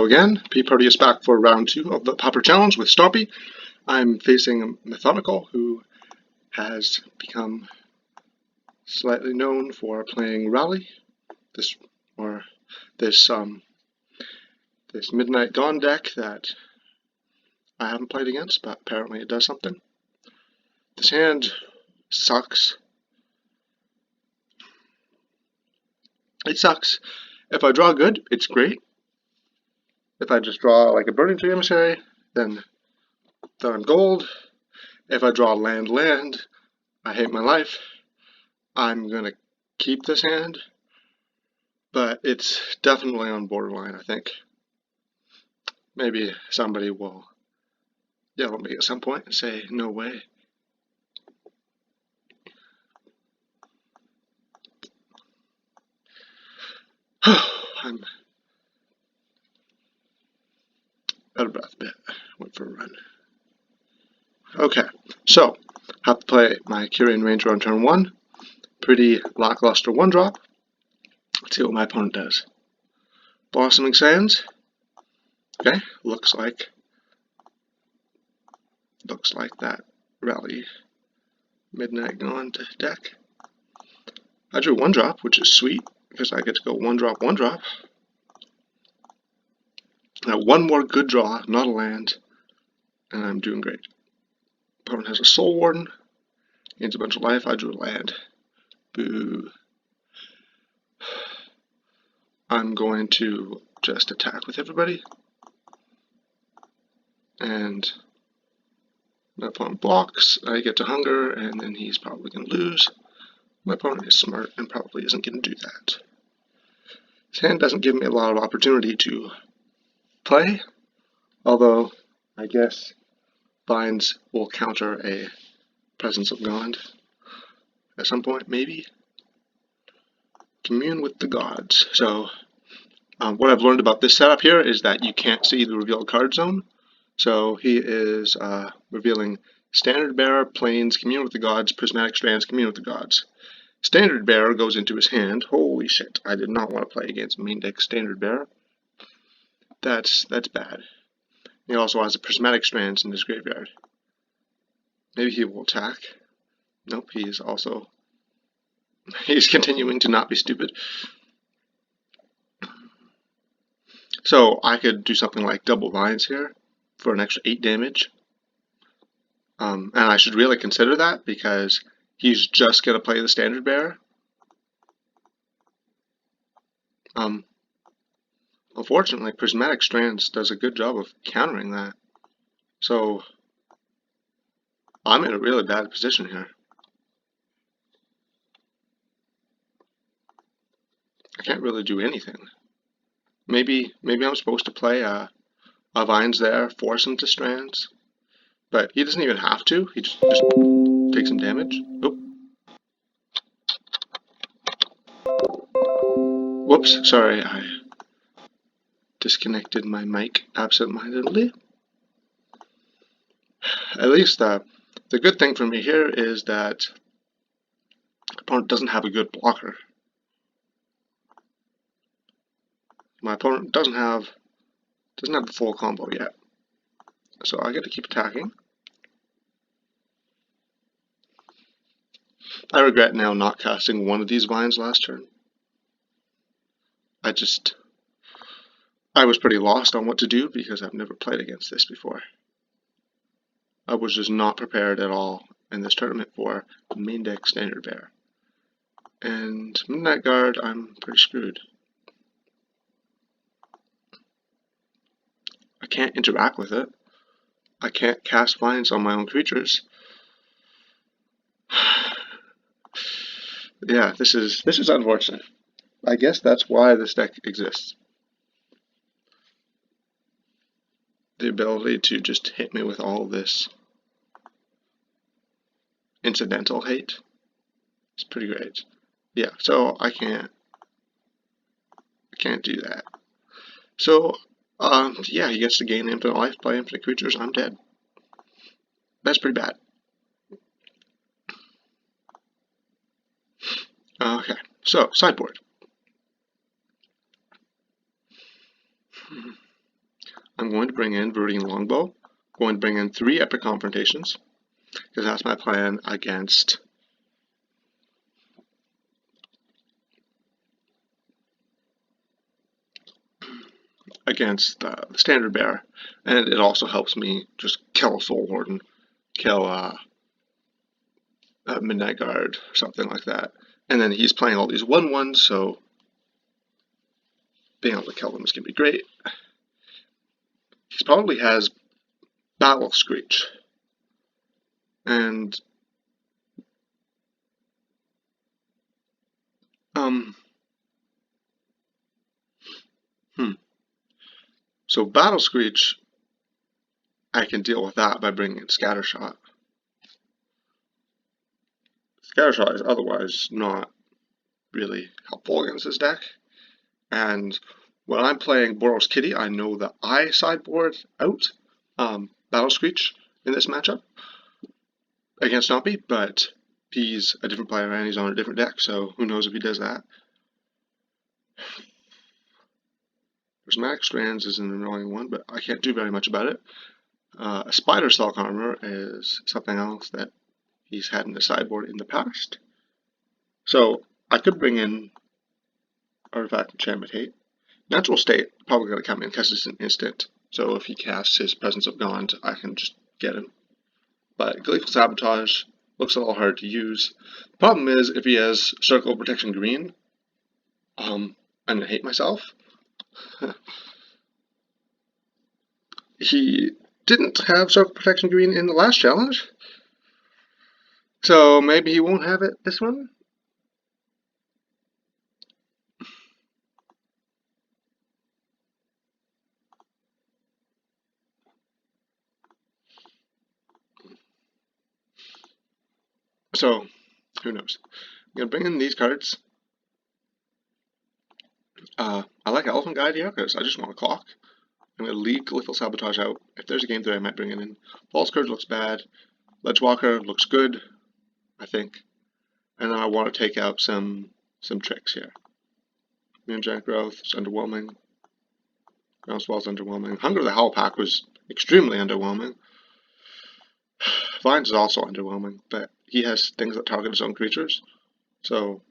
again, pproteus back for round 2 of the Pauper challenge with Stompy. I'm facing Methodical, who has become slightly known for playing Rally. This Midnight Gone deck that I haven't played against, but apparently it does something. This hand sucks. It sucks. If I draw good, it's great. If I just draw like a Burning Tree Emissary, then I'm gold. If I draw land, I hate my life. I'm gonna keep this hand, but it's definitely on borderline, I think. Maybe somebody will yell at me at some point and say, no way. I'm out of breath a bit. Went for a run. Okay, so have to play my Kyrian Ranger on turn 1. Pretty lackluster 1-drop. Let's see what my opponent does. Blossoming Sands. Okay, looks like that Rally Midnight Gone deck. I drew 1-drop, which is sweet because I get to go 1-drop, 1-drop. Now one more good draw, not a land, and I'm doing great. Opponent has a Soul Warden, gains a bunch of life. I drew a land. Boo. I'm going to just attack with everybody. And my opponent blocks, I get to hunger, and then he's probably going to lose. My opponent is smart and probably isn't going to do that. His hand doesn't give me a lot of opportunity to play, although I guess Vines will counter a Presence of God at some point, maybe. Commune with the gods. So what I've learned about this setup here is that you can't see the revealed card zone. So he is revealing Standard Bearer, Plains, Commune with the Gods, Prismatic Strands, Commune with the Gods. Standard Bearer goes into his hand. Holy shit, I did not want to play against main deck Standard Bearer. That's bad. He also has a Prismatic Strands in his graveyard. Maybe he will attack. Nope, he's continuing to not be stupid. So I could do something like double Vines here for an extra 8 damage. And I should really consider that because he's just going to play the Standard Bearer. Unfortunately, Prismatic Strands does a good job of countering that. So I'm in a really bad position here. I can't really do anything. Maybe I'm supposed to play a Vines there, force him to Strands. But he doesn't even have to. He just takes some damage. Oop. Whoops, sorry, I disconnected my mic absent-mindedly. At least the good thing for me here is that the opponent doesn't have a good blocker. My opponent doesn't have the full combo yet. So I get to keep attacking. I regret now not casting one of these Vines last turn. I was pretty lost on what to do because I've never played against this before. I was just not prepared at all in this tournament for main deck Standard Bearer. And Midnight Guard, I'm pretty screwed. I can't interact with it. I can't cast Vines on my own creatures. Yeah, this is unfortunate. I guess that's why this deck exists. The ability to just hit me with all this incidental hate is pretty great. Yeah, so I can't do that. So yeah, he gets to gain infinite life, play infinite creatures. I'm dead. That's pretty bad. Okay, so sideboard. I'm going to bring in Viridian Longbow. I'm going to bring in 3 Epic Confrontations, because that's my plan against the Standard Bearer, and it also helps me just kill a Soul Warden, kill a Midnight Guard, something like that. And then he's playing all these 1/1s, so being able to kill them is going to be great. He probably has Battle Screech, and so Battle Screech, I can deal with that by bringing in Scattershot. Scattershot is otherwise not really helpful against this deck, and when I'm playing Boros Kitty, I know that I sideboard out Battle Screech in this matchup against Stompy, but he's a different player and he's on a different deck, so who knows if he does that. Prismatic Strands is an annoying one, but I can't do very much about it. A Spider Stalk Armor is something else that he's had in the sideboard in the past. So I could bring in Artifact Enchantment Hate. Natural State, probably going to come in because it's an instant. So if he casts his Presence of Gaunt, I can just get him. But Gleeful Sabotage looks a little hard to use. The problem is, if he has Circle of Protection Green, I'm going to hate myself. He didn't have Circle Protection Green in the last challenge, so maybe he won't have it this one. So, who knows? I'm going to bring in these cards. I like Elephant Guide here because I just want a clock. I'm going to leave Gleeful Sabotage out. If there's a game 3, I might bring it in. False Courage looks bad. Ledgewalker looks good, I think. And then I want to take out some tricks here. Moongiant Growth is underwhelming. Groundswell is underwhelming. Hunger of the Howl Pack was extremely underwhelming. Vines is also underwhelming, but he has things that target his own creatures. So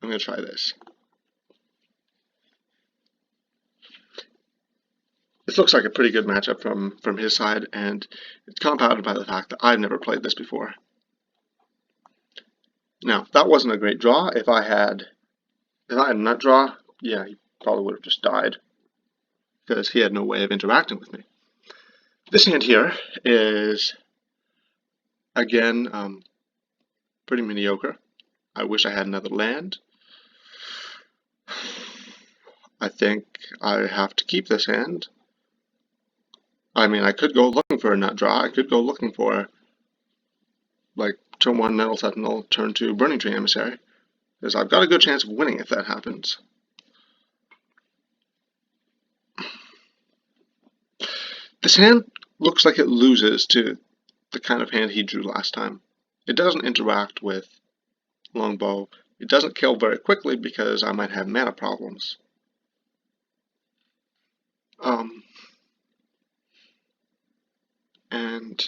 I'm going to try this. This looks like a pretty good matchup from his side, and it's compounded by the fact that I've never played this before. Now, that wasn't a great draw. If I had a nut draw, yeah, he probably would have just died, because he had no way of interacting with me. This hand here is, again, pretty mediocre. I wish I had another land. I think I have to keep this hand. I mean, I could go looking for a nut draw. I could go looking for, like, turn 1 Nettle Sentinel, turn 2 Burning Tree Emissary, because I've got a good chance of winning if that happens. This hand looks like it loses to the kind of hand he drew last time. It doesn't interact with Longbow. It doesn't kill very quickly because I might have mana problems. And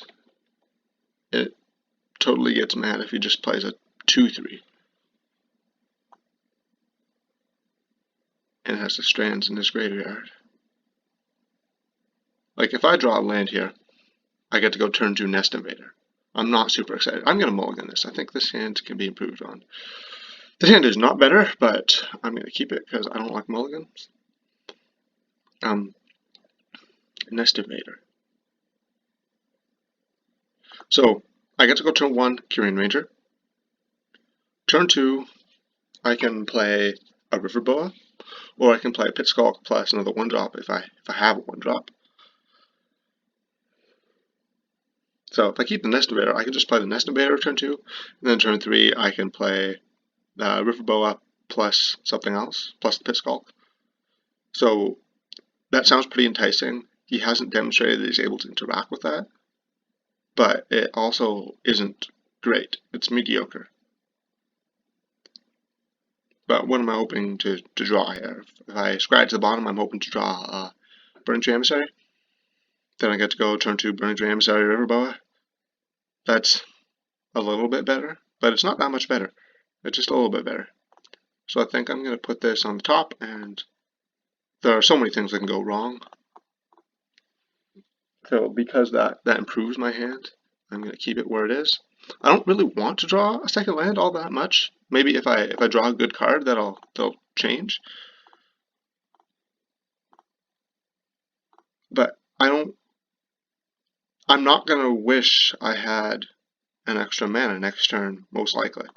it totally gets mad if he just plays a 2/3 and has the Strands in his graveyard. Like, if I draw a land here, I get to go turn 2 Nest Invader. I'm not super excited. I'm going to mulligan this. I think this hand can be improved on. This hand is not better, but I'm going to keep it because I don't like mulligans. Nest Invader. So, I get to go turn 1, Kyrian Ranger. Turn 2, I can play a River Boa, or I can play a Pit Skulk plus another 1-drop if I have a 1-drop. So if I keep the Nest Invader, I can just play the Nest Invader turn 2, and then turn 3 I can play the River Boa plus something else, plus the Pit Skulk. So that sounds pretty enticing. He hasn't demonstrated that he's able to interact with that, but it also isn't great. It's mediocre. But what am I hoping to draw here? If I scratch the bottom, I'm hoping to draw Burning Tree Emissary. Then I get to go turn 2 Burning Tree Emissary Riverboa. That's a little bit better, but it's not that much better. It's just a little bit better. So I think I'm going to put this on the top, and there are so many things that can go wrong. So because that improves my hand, I'm going to keep it where it is. I don't really want to draw a second land all that much. Maybe if I draw a good card, that'll change. But I'm not going to wish I had an extra mana next turn, most likely.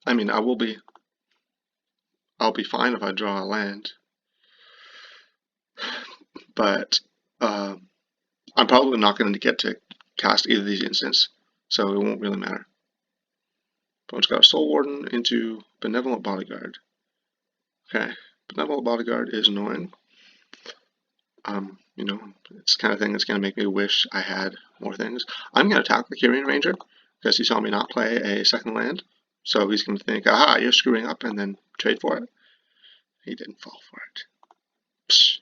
I mean, I'll be fine if I draw a land, but I'm probably not going to get to cast either of these instants, so it won't really matter. Opponent's got a Soul Warden into Benevolent Bodyguard. Okay, Benevolent Bodyguard is annoying. You know, it's the kind of thing that's going to make me wish I had more things. I'm going to attack the Kyrian Ranger because he saw me not play a second land. So he's going to think, aha, you're screwing up, and then trade for it. He didn't fall for it. Psh.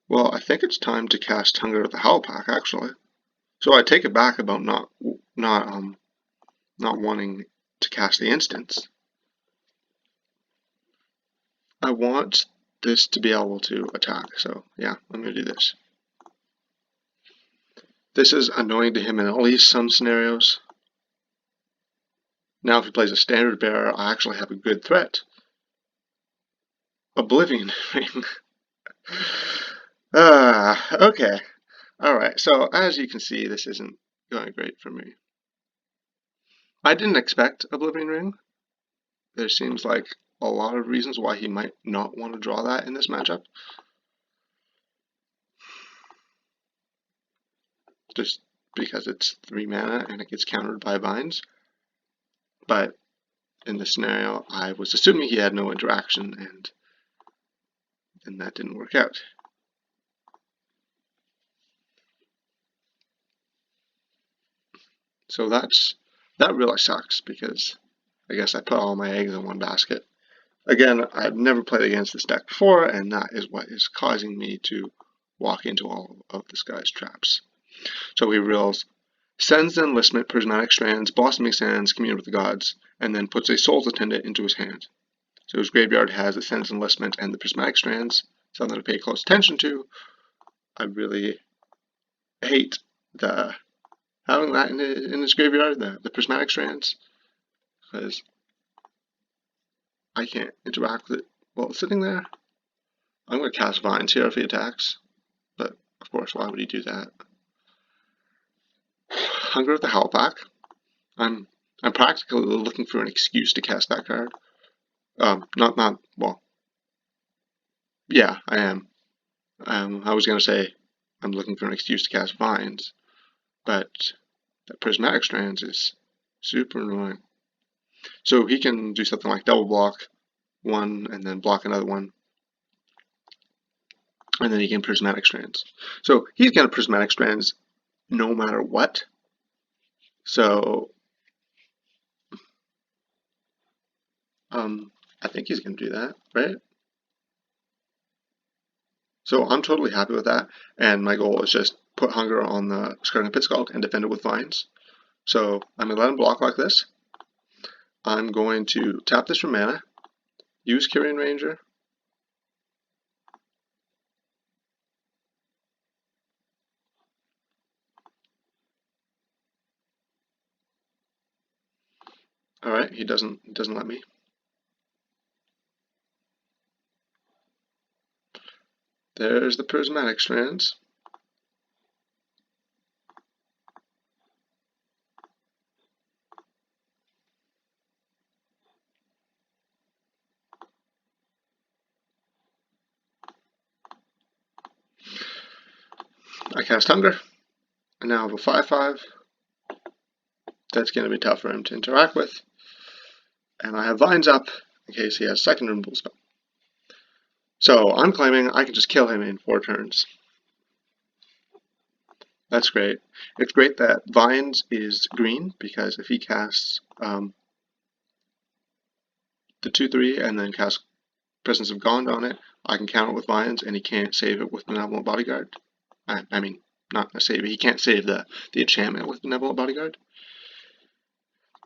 Well, I think it's time to cast Hunger of the Howlpack, actually. So I take it back about not wanting to cast the instants. I want this to be able to attack, so yeah, I'm going to do this. This is annoying to him in at least some scenarios. Now if he plays a Standard Bearer, I actually have a good threat. Oblivion Ring. Okay. Alright, so as you can see, this isn't going great for me. I didn't expect Oblivion Ring. There seems like a lot of reasons why he might not want to draw that in this matchup. Just because it's 3 mana and it gets countered by Vines. But in this scenario, I was assuming he had no interaction, and then that didn't work out. So that really sucks, because I guess I put all my eggs in one basket. Again, I've never played against this deck before, and that is what is causing me to walk into all of this guy's traps. So he reveals Sends the Enlistment, Prismatic Strands, Blossoming Sands, Commune with the Gods, and then puts a Soul's Attendant into his hand. So his graveyard has the Sends Enlistment and the Prismatic Strands, something to pay close attention to. I really hate having that in his graveyard, the Prismatic Strands, because I can't interact with it while it's sitting there. I'm going to cast Vines here if he attacks, but of course, why would he do that? Hunger of the Howlpack. I'm practically looking for an excuse to cast that card. Well, yeah, I am. I was going to say I'm looking for an excuse to cast Vines, but the Prismatic Strands is super annoying. So he can do something like double block one and then block another one, and then he can Prismatic Strands. So he's going to Prismatic Strands no matter what. So I think he's going to do that, right? So I'm totally happy with that, and my goal is just put Hunger on the Skirting Pit Skald and defend it with Vines. So I'm going to let him block like this. I'm going to tap this for mana, use Kyrian Ranger, alright, he doesn't let me. There's the Prismatic Strands. I cast Hunger, and now I have a 5/5. That's going to be tough for him to interact with. And I have Vines up, in case he has second removal spell. So I'm claiming I can just kill him in 4 turns. That's great. It's great that Vines is green, because if he casts the 2/3 and then casts Presence of Gond on it, I can counter it with Vines, and he can't save it with Benevolent Bodyguard. I mean, not a save, he can't save the enchantment with Benevolent Bodyguard.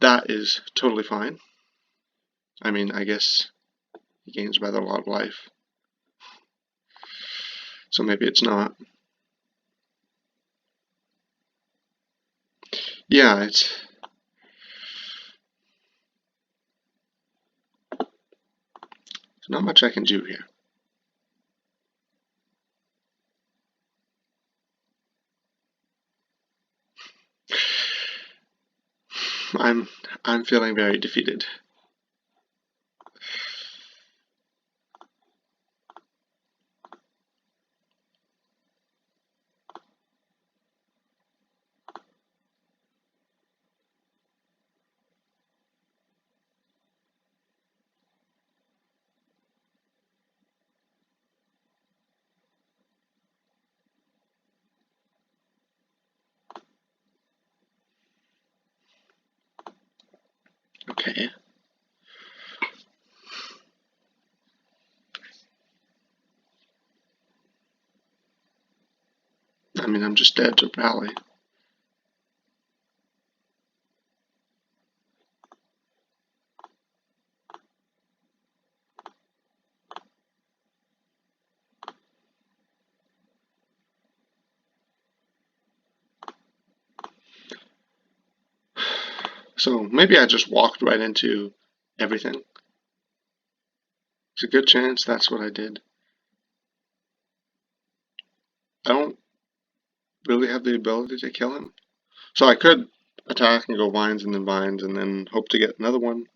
That is totally fine. I mean, I guess he gains rather a lot of life. So maybe it's not. Yeah, it's not much I can do here. I'm feeling very defeated. Okay. I mean, I'm just dead to rally. So maybe I just walked right into everything. There's a good chance that's what I did. I don't really have the ability to kill him. So I could attack and go Vines and then hope to get another one.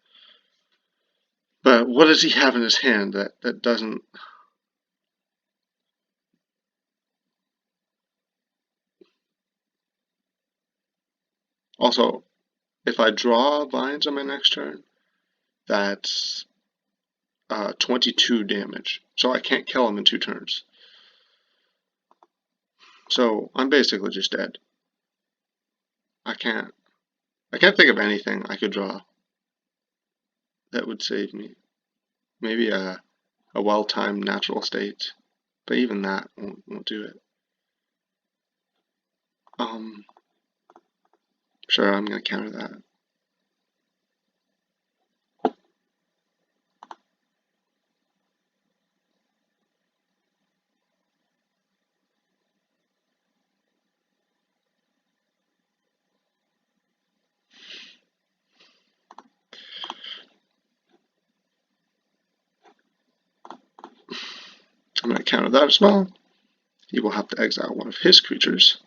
But what does he have in his hand that doesn't... Also, if I draw Vines on my next turn, that's 22 damage. So I can't kill him in 2 turns. So I'm basically just dead. I can't think of anything I could draw that would save me. Maybe a well-timed natural state, but even that won't do it. Sure, I'm gonna counter that. I'm going to counter that as well. He will have to exile one of his creatures.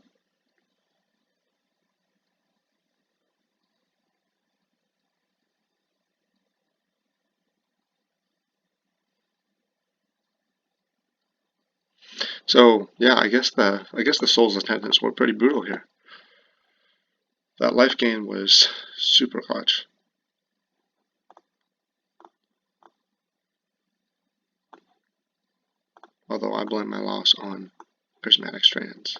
So yeah, I guess the Soul's Attendants were pretty brutal here. That life gain was super clutch. Although I blame my loss on Prismatic Strands.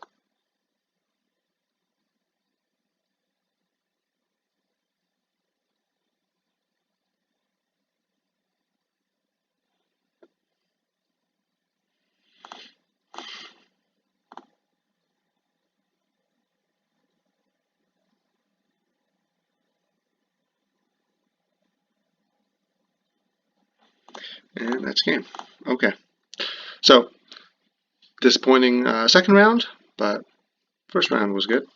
And that's game. Okay. So, disappointing second round, but first round was good.